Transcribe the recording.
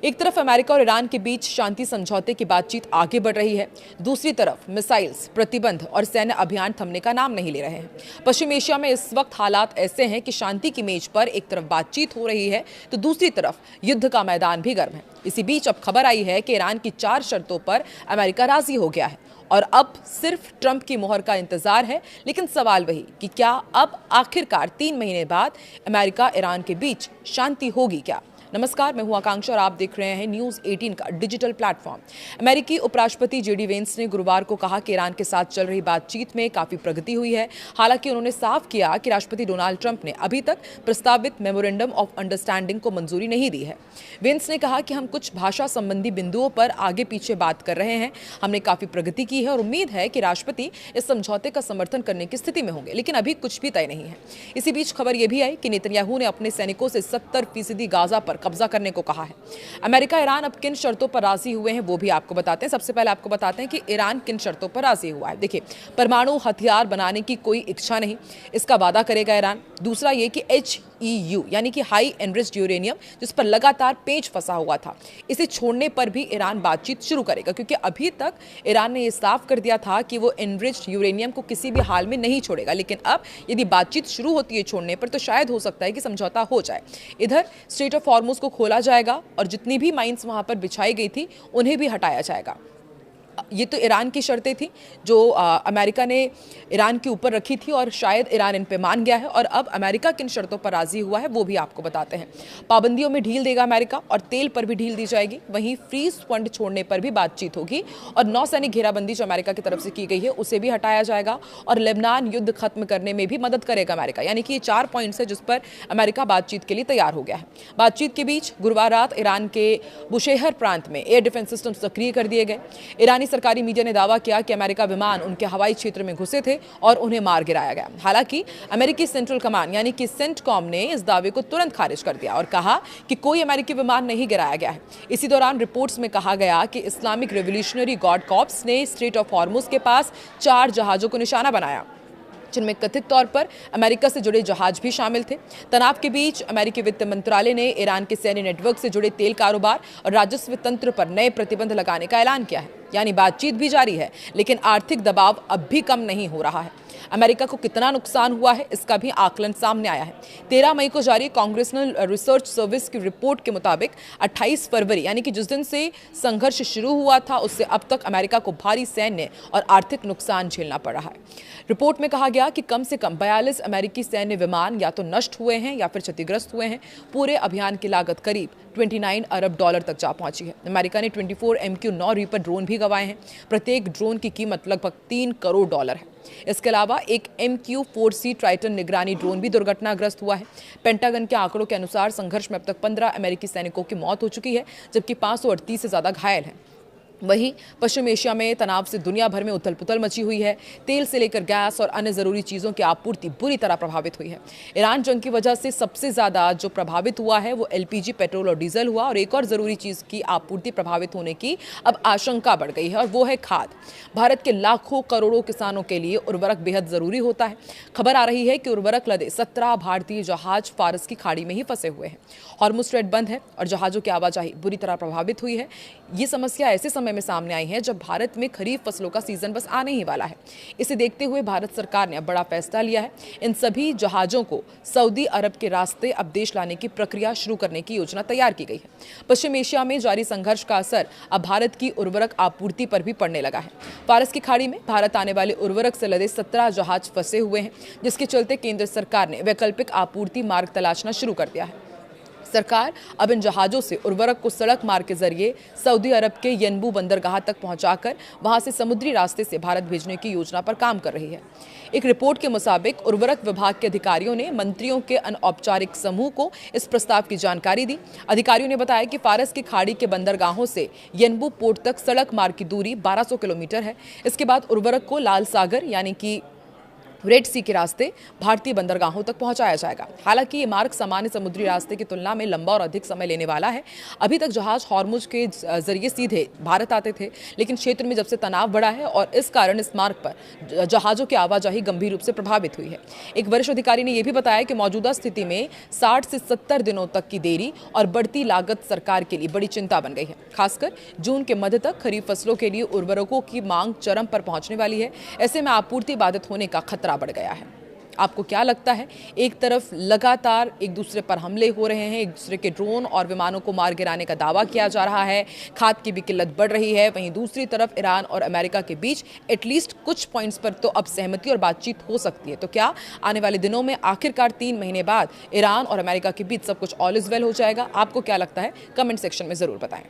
एक तरफ अमेरिका और ईरान के बीच शांति समझौते की बातचीत आगे बढ़ रही है, दूसरी तरफ मिसाइल्स, प्रतिबंध और सैन्य अभियान थमने का नाम नहीं ले रहे हैं। पश्चिम एशिया में इस वक्त हालात ऐसे हैं कि शांति की मेज पर एक तरफ बातचीत हो रही है तो दूसरी तरफ युद्ध का मैदान भी गर्म है। इसी बीच अब खबर आई है कि ईरान की 4 शर्तों पर अमेरिका राजी हो गया है और अब सिर्फ ट्रंप की मोहर का इंतजार है। लेकिन सवाल वही कि क्या अब आखिरकार 3 महीने बाद अमेरिका ईरान के बीच शांति होगी क्या? नमस्कार, मैं हूं आकांक्षा और आप देख रहे हैं न्यूज़ 18 का डिजिटल प्लेटफॉर्म। अमेरिकी उपराष्ट्रपति जेडी वेंस ने गुरुवार को कहा कि ईरान के साथ चल रही बातचीत में काफी प्रगति हुई है। हालांकि उन्होंने साफ किया कि राष्ट्रपति डोनाल्ड ट्रंप ने अभी तक प्रस्तावित मेमोरेंडम ऑफ अंडरस्टैंडिंग को मंजूरी नहीं दी है। वेंस ने कहा कि हम कुछ भाषा संबंधी बिंदुओं पर आगे पीछे बात कर रहे हैं, हमने काफी प्रगति की है और उम्मीद है कि राष्ट्रपति इस समझौते का समर्थन करने की स्थिति में होंगे, लेकिन अभी कुछ भी तय नहीं है। इसी बीच खबर यह भी आई कि नेतन्याहू ने अपने सैनिकों से 70% गाजा पर कब्जा करने को कहा है। अमेरिका ईरान अब किन शर्तों पर राजी हुए हैं वो भी आपको बताते हैं। सबसे पहले आपको बताते हैं कि ईरान किन शर्तों पर राजी हुआ है। देखिए, परमाणु हथियार बनाने की कोई इच्छा नहीं, इसका वादा करेगा ईरान। दूसरा ये कि HEU यानी कि हाई एनरिच्ड यूरेनियम, जिस पर लगातार पेच फंसा हुआ था, इसे छोड़ने पर भी ईरान बातचीत शुरू करेगा, क्योंकि अभी तक ईरान ने यह साफ कर दिया था कि वो एनरिच्ड यूरेनियम को किसी भी हाल में नहीं छोड़ेगा। लेकिन अब यदि बातचीत शुरू होती है छोड़ने पर, तो शायद हो सकता है कि समझौता हो जाए। इधर स्ट्रेट ऑफ हॉर्मुज को खोला जाएगा और जितनी भी माइंस वहां पर बिछाई गई थी उन्हें भी हटाया जाएगा। ये तो ईरान की शर्तें थी जो अमेरिका ने ईरान के ऊपर रखी थी और शायद ईरान इन पे मान गया है। और अब अमेरिका किन शर्तों पर राजी हुआ है वो भी आपको बताते हैं। पाबंदियों में ढील देगा अमेरिका और तेल पर भी ढील दी जाएगी। वहीं फ्रीज फंड छोड़ने पर भी बातचीत होगी और नौसैनिक घेराबंदी जो अमेरिका की तरफ से की गई है उसे भी हटाया जाएगा और लेबनान युद्ध खत्म करने में भी मदद करेगा अमेरिका। यानी कि ये 4 पॉइंट्स है जिस पर अमेरिका बातचीत के लिए तैयार हो गया है। बातचीत के बीच गुरुवार रात ईरान के बुशेहर प्रांत में एयर डिफेंस सिस्टम सक्रिय कर दिए गए। ईरानी सरकारी मीडिया ने दावा किया कि अमेरिका विमान उनके हवाई क्षेत्र में घुसे थे और उन्हें मार गिराया गया। हालांकि अमेरिकी सेंट्रल कमांड यानी कि सेंटकॉम ने इस दावे को तुरंत खारिज कर दिया और कहा कि कोई अमेरिकी विमान नहीं गिराया गया है। इसी दौरान रिपोर्ट्स में कहा गया कि इस्लामिक रेवोल्यूशनरी गार्ड कॉर्प्स ने स्ट्रेट ऑफ हॉर्मुज के पास 4 जहाजों को निशाना बनाया, जिनमें कथित तौर पर अमेरिका से जुड़े जहाज भी शामिल थे। तनाव के बीच अमेरिकी वित्त मंत्रालय ने ईरान के सैन्य नेटवर्क से जुड़े तेल कारोबार और राजस्व तंत्र पर नए प्रतिबंध लगाने का ऐलान किया है। यानी बातचीत भी जारी है, लेकिन आर्थिक दबाव अब भी कम नहीं हो रहा है। अमेरिका को कितना नुकसान हुआ है इसका भी आकलन सामने आया है। 13 मई को जारी कांग्रेसनल रिसर्च सर्विस की रिपोर्ट के मुताबिक 28 फरवरी यानी कि जिस दिन से संघर्ष शुरू हुआ था उससे अब तक अमेरिका को भारी सैन्य और आर्थिक नुकसान झेलना पड़ रहा है। रिपोर्ट में कहा गया कि कम से कम 42 अमेरिकी सैन्य विमान या तो नष्ट हुए हैं या फिर क्षतिग्रस्त हुए हैं। पूरे अभियान की लागत करीब $29 अरब तक जा पहुंची है। अमेरिका ने 24 MQ-9 रीपर ड्रोन भी गंवाए हैं। प्रत्येक ड्रोन की कीमत लगभग $3 करोड़ है। इसके अलावा एक MQ-4C ट्राइटन निगरानी ड्रोन भी दुर्घटनाग्रस्त हुआ है। पेंटागन के आंकड़ों के अनुसार संघर्ष में अब तक 15 अमेरिकी सैनिकों की मौत हो चुकी है, जबकि 538 से ज्यादा घायल हैं। वहीं पश्चिम एशिया में तनाव से दुनिया भर में उथल पुथल मची हुई है। तेल से लेकर गैस और अन्य जरूरी चीजों की आपूर्ति बुरी तरह प्रभावित हुई है। ईरान जंग की वजह से सबसे ज्यादा जो प्रभावित हुआ है वो LPG पेट्रोल और डीजल हुआ और एक और जरूरी चीज की आपूर्ति प्रभावित होने की अब आशंका बढ़ गई है और वो है खाद। भारत के लाखों करोड़ों किसानों के लिए उर्वरक बेहद जरूरी होता है। खबर आ रही है कि उर्वरक लदे 17 भारतीय जहाज फारस की खाड़ी में ही फंसे हुए हैं। हॉर्मुज स्ट्रेट बंद है और जहाजों की आवाजाही बुरी तरह प्रभावित हुई है। ये समस्या ऐसे समय में सामने आई है जब भारत में खरीफ फसलों का सीजन बस आने ही वाला है। इसे देखते हुए भारत सरकार ने अब बड़ा फैसला लिया है। इन सभी जहाजों को सऊदी अरब के रास्ते अब देश लाने की प्रक्रिया शुरू करने की योजना तैयार की गई है। पश्चिम एशिया में जारी संघर्ष का असर अब भारत की उर्वरक आपूर्ति पर भी पड़ने लगा है। फारस की खाड़ी में भारत आने वाले उर्वरक से लदे 17 जहाज फंसे हुए हैं, जिसके चलते केंद्र सरकार ने वैकल्पिक आपूर्ति मार्ग तलाशना शुरू कर दिया है। सरकार अब इन जहाजों से उर्वरक को सड़क मार्ग के जरिए सऊदी अरब के यनबू बंदरगाह तक पहुंचाकर वहां से समुद्री रास्ते से भारत भेजने की योजना पर काम कर रही है। एक रिपोर्ट के मुताबिक उर्वरक विभाग के अधिकारियों ने मंत्रियों के अनौपचारिक समूह को इस प्रस्ताव की जानकारी दी। अधिकारियों ने बताया कि फारस की खाड़ी के बंदरगाहों से यनबू पोर्ट तक सड़क मार्ग की दूरी 1200 किलोमीटर है। इसके बाद उर्वरक को लाल सागर यानी कि रेड सी के रास्ते भारतीय बंदरगाहों तक पहुंचाया जाएगा। हालांकि ये मार्ग सामान्य समुद्री रास्ते की तुलना में लंबा और अधिक समय लेने वाला है। अभी तक जहाज हॉर्मुज के जरिए सीधे भारत आते थे, लेकिन क्षेत्र में जब से तनाव बढ़ा है और इस कारण इस मार्ग पर जहाजों की आवाजाही गंभीर रूप से प्रभावित हुई है। एक वरिष्ठ अधिकारी ने यह भी बताया कि मौजूदा स्थिति में 60 से 70 दिनों तक की देरी और बढ़ती लागत सरकार के लिए बड़ी चिंता बन गई है। खासकर जून के मध्य तक खरीफ फसलों के लिए उर्वरकों की मांग चरम पर पहुंचने वाली है। ऐसे में आपूर्ति बाधित होने का खतरा बढ़ गया है। आपको क्या लगता है? एक तरफ लगातार एक दूसरे पर हमले हो रहे हैं, एक दूसरे के ड्रोन और विमानों को मार गिराने का दावा किया जा रहा है, खाद की भी किल्लत बढ़ रही है। वहीं दूसरी तरफ ईरान और अमेरिका के बीच एटलीस्ट कुछ पॉइंट्स पर तो अब सहमति और बातचीत हो सकती है। तो क्या आने वाले दिनों में आखिरकार 3 महीने बाद ईरान और अमेरिका के बीच सब कुछ ऑल इज वेल हो जाएगा? आपको क्या लगता है? कमेंट सेक्शन में जरूर बताएं।